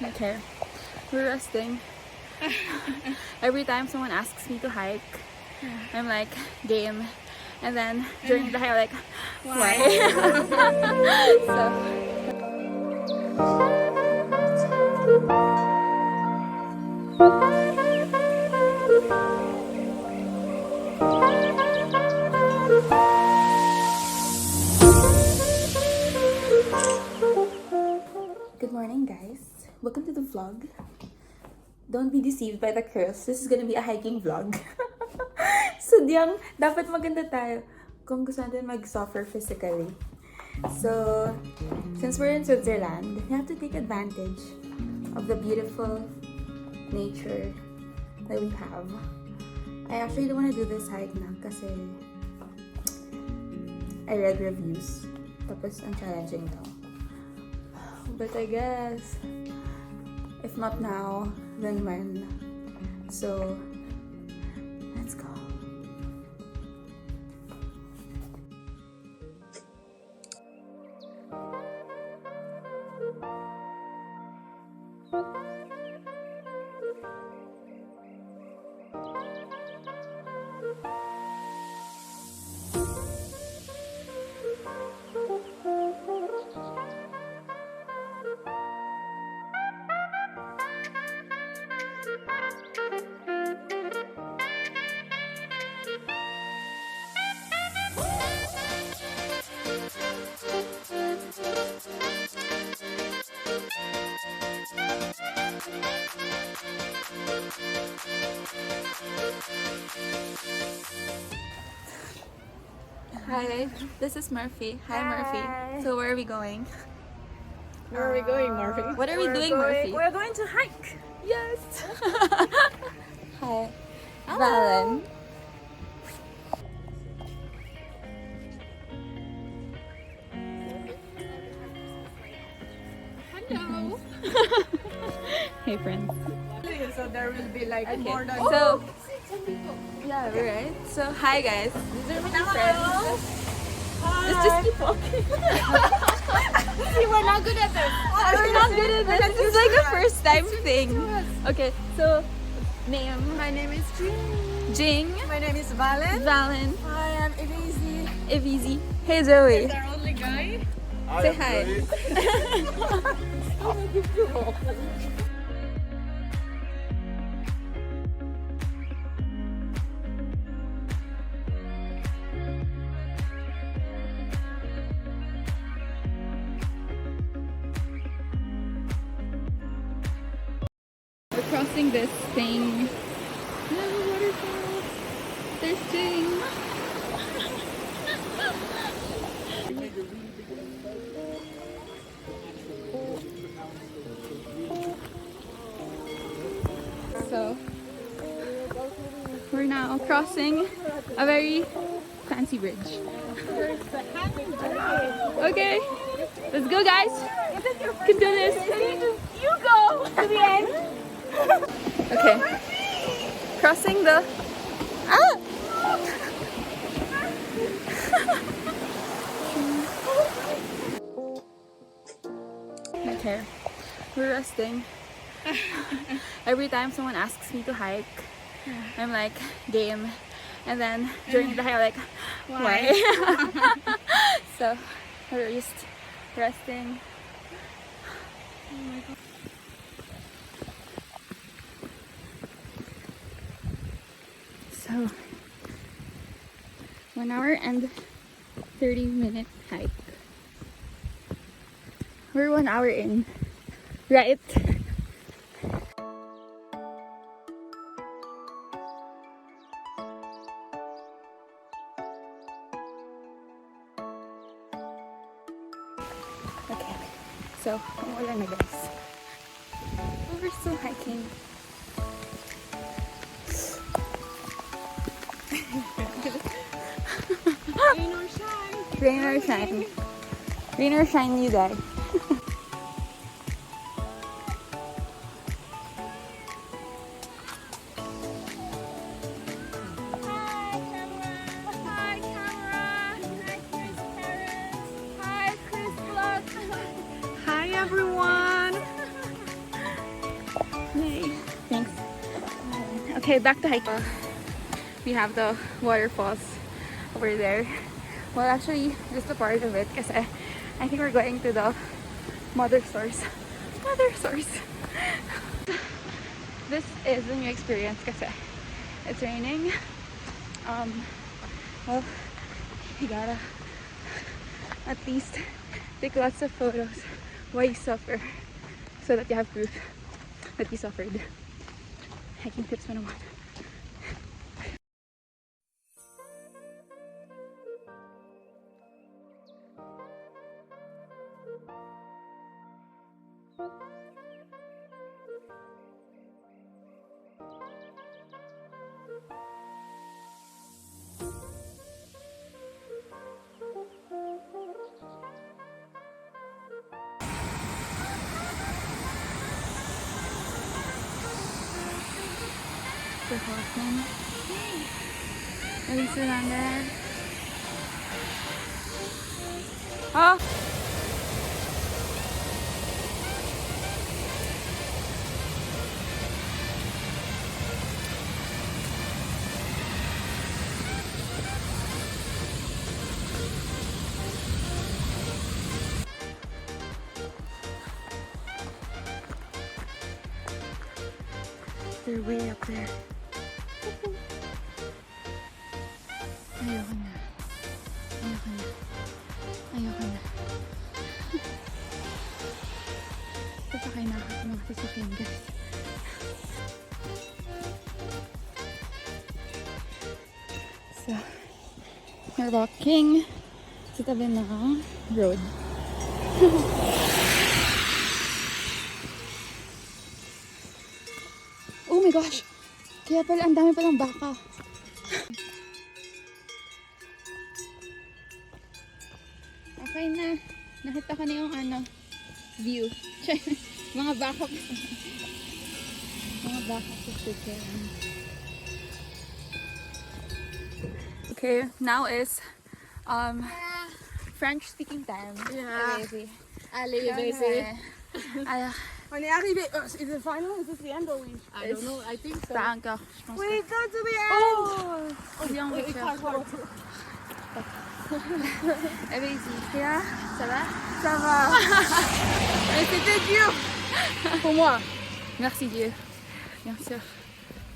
Okay, we're resting. Every time someone asks me to hike, I'm like, game. And then during the hike, I'm like, why? Good morning, guys. Welcome to the vlog. Don't be deceived by the curls. This is gonna be a hiking vlog. Sadyang dapat maganda tayo kung gusto natin mag-suffer physically. So, since we're in Switzerland, we have to take advantage of the beautiful nature that we have. I actually don't want to do this hike na kasi I read reviews. Tapos, ang challenging daw. But I guess, if not now, then when? So, let's go. Hi, this is Murphy. Hi, Murphy. So where are we going? Where are we going, Murphy? What are we doing, Murphy? We're going to hike. Yes. Hi, Valen. Hello. Hey, friends. So there will be like more than So, yeah, we're right. So, hi guys. These are my friends. Just keep walking. See, we're not good at this. We're not good at this. This is like a first time thing. Okay, so name. My name is Jing. Jing. My name is Valen. Valen. I am Easy. Easy. Hey Zoe. Is our only guy? Say hi. We're crossing this thing. No, waterfall. There's Jing. So, we're now crossing a very fancy bridge. Okay, let's go, guys. Can do this. You go to the end. Okay, crossing the. Okay, we're resting. Every time someone asks me to hike, I'm like, game. And then during the hike, I'm like, why? So we're just resting. Oh my God. So 1 hour and 30-minute hike. We're 1 hour in, right? Okay, so wala na guys. We're still hiking. Rain or shine. Rain or shine. Rain or shine, you die. Hi everyone. Yay. Thanks. Okay, back to hiking. We have the waterfalls over there. Well, actually, just a part of it kasi I think we're going to the mother source. Mother source. This is a new experience kasi it's raining. Well, you gotta at least take lots of photos while you suffer so that you have proof that you suffered. Hiking tips 101. The horseman. Elisa down there. Oh! They're way up there. Ayoko na. Ayoko na. Ayoko na. Sasakay na ako sa mga sasakyan, guys. So, we're walking sa tabi ng road. Oh my gosh! Kaya pala, ang dami palang baka. Okay na. Nakita ko na yung view. Mga baka. Mga baka sa chicken. Okay, now is French speaking time. Yeah. Allez-y. Allez, vas-y. Alors, On est arrivé. Is it final? Is this the end or we? I don't know. I think so. pas encore, je pense. We got to the end. Oh, viens, on va Wait, faire. Allez-y. Théa, ça va? Ça va. Et c'était dur. Pour moi. Merci Dieu. Bien sûr.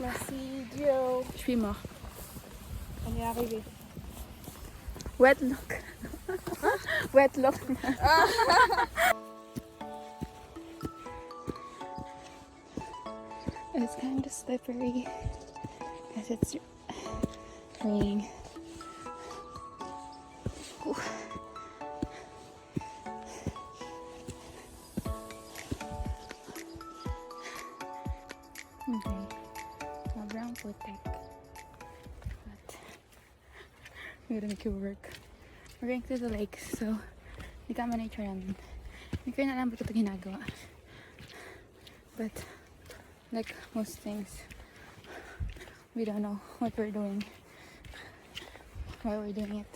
Merci Dieu. Je suis mort. On est arrivé. Wet look. Wet look. It's kind of slippery as it's raining. Ooh. Okay, sobrang putik. But we're gonna make it work. We're going to the lake, so hindi ka ma-nature namin. Hindi ko na alam ba't ito ginagawa. But like most things, we don't know what we're doing, why we're doing it.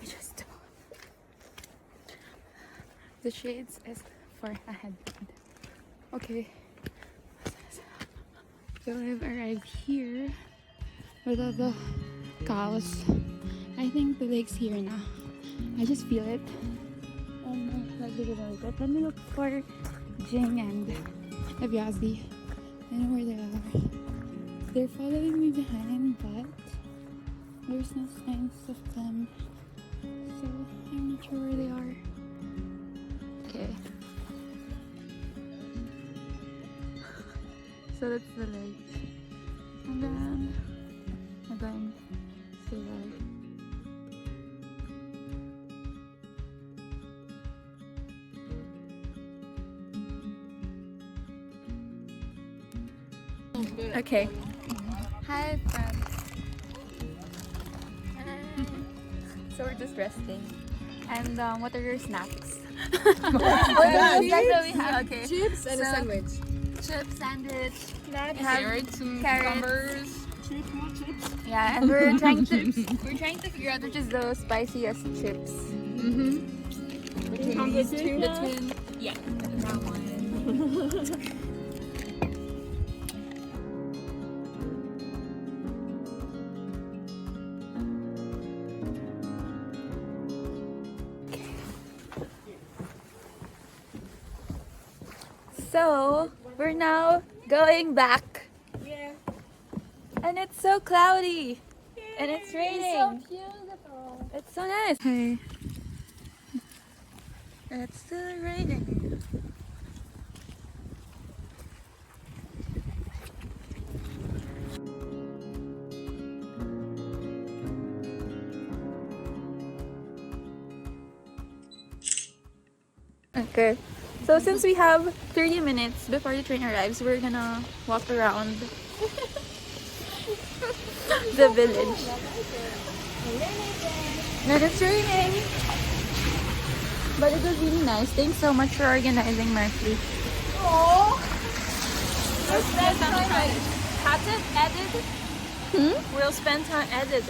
We just do. The shades is for a headband. Okay, so I've arrived here with all the cows. I think the lake's here now. I just feel it. And let me look for Jing and Abiazi. I know where they are. They're following me behind, but there's no signs of them. So I'm not sure where they are. Okay. So that's the lake. And then I'm going to stay there. Okay. Hi, friends. So we're just resting. And what are your snacks? That's what we have. Okay. Chips and a So- sandwich. Chips, sandwich. We have Carrots and carrots. cucumbers. Chips, more chips. Yeah, and we're trying to figure out which is the spiciest chips. Between these two. Between Yeah. that one. So, we're now going back. Yeah. And it's so cloudy. And it's raining. So beautiful. It's so nice. Hey. It's still raining. Okay. So since we have 30 minutes before the train arrives, we're gonna walk around the village. And it's raining. But it was really nice. Thanks so much for organizing, Marcy. Oh. We'll spend time like edit. We'll spend time edit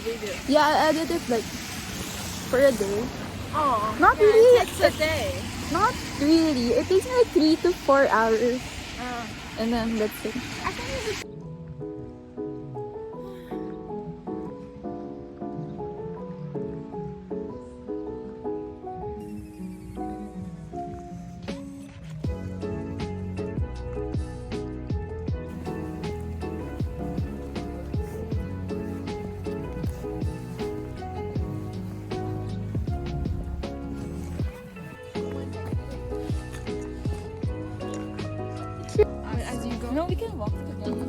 video. Yeah, I edited it like for a day. Oh. Not yeah, really. It takes a day. Not really. It takes me like 3 to 4 hours. And then that's it. I think it's as you go. No, we can walk together.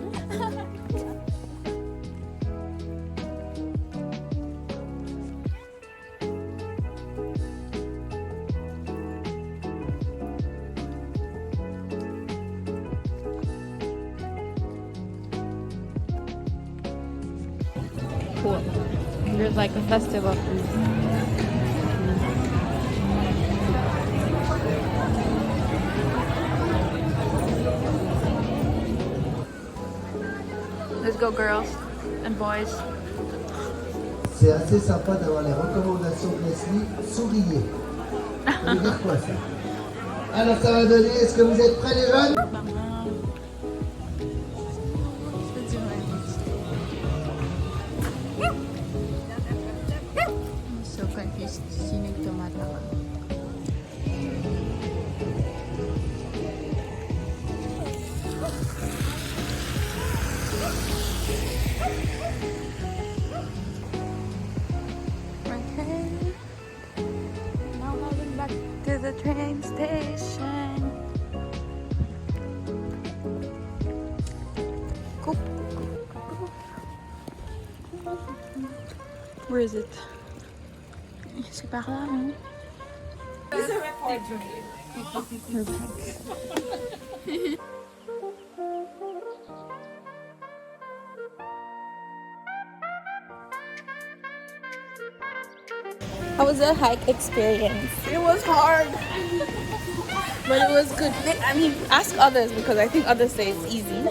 Cool. There's like a festival. Let's go, girls and boys. C'est assez sympa d'avoir les recommandations de Leslie. Souriez. Ça veut dire quoi ça? Alors ça va donner, est-ce que vous êtes prêts les jeunes? I'm so confused. Sino yung tumatawa? Okay. Now heading back to the train station. Cool. Where is it? C'est par là, non? It's a record. We're back. How was the hike experience? It was hard. But it was good. I mean, ask others because I think others say it's easy.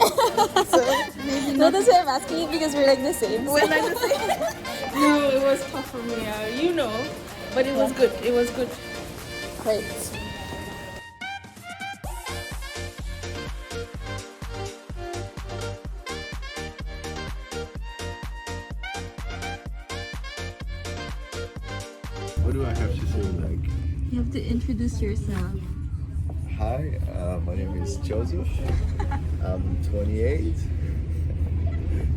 So maybe no, that's why I'm asking you because we're like the same. We're like the same. No, it was tough for me. You know. But it was good. It was good. Right. What do I have to say? Like, You have to introduce yourself. hi, my name is Joseph. I'm 28,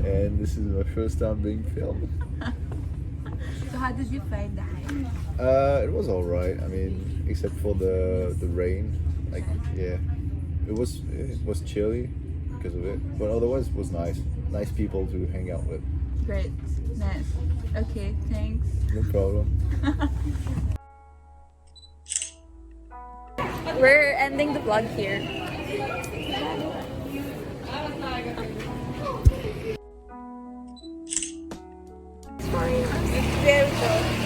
and this is my first time being filmed. So how did you find the hike? It was all right. I mean, except for the rain. Like, yeah, it was chilly because of it, but otherwise it was nice. Nice people to hang out with. Great. Nice. Okay, thanks. No problem. We're ending the vlog here.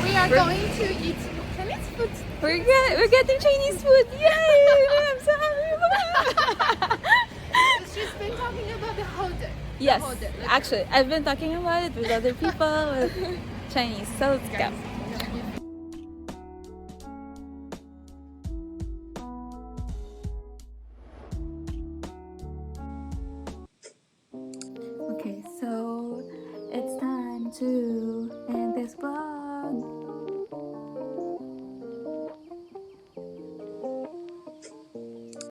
We are going to eat Chinese food. We're getting Chinese food. Yay! I'm so happy. She's been talking about the holder. Yes, Hold it. actually, I've been talking about it with other people, with Chinese. So let's go. Okay, so it's time to end this vlog.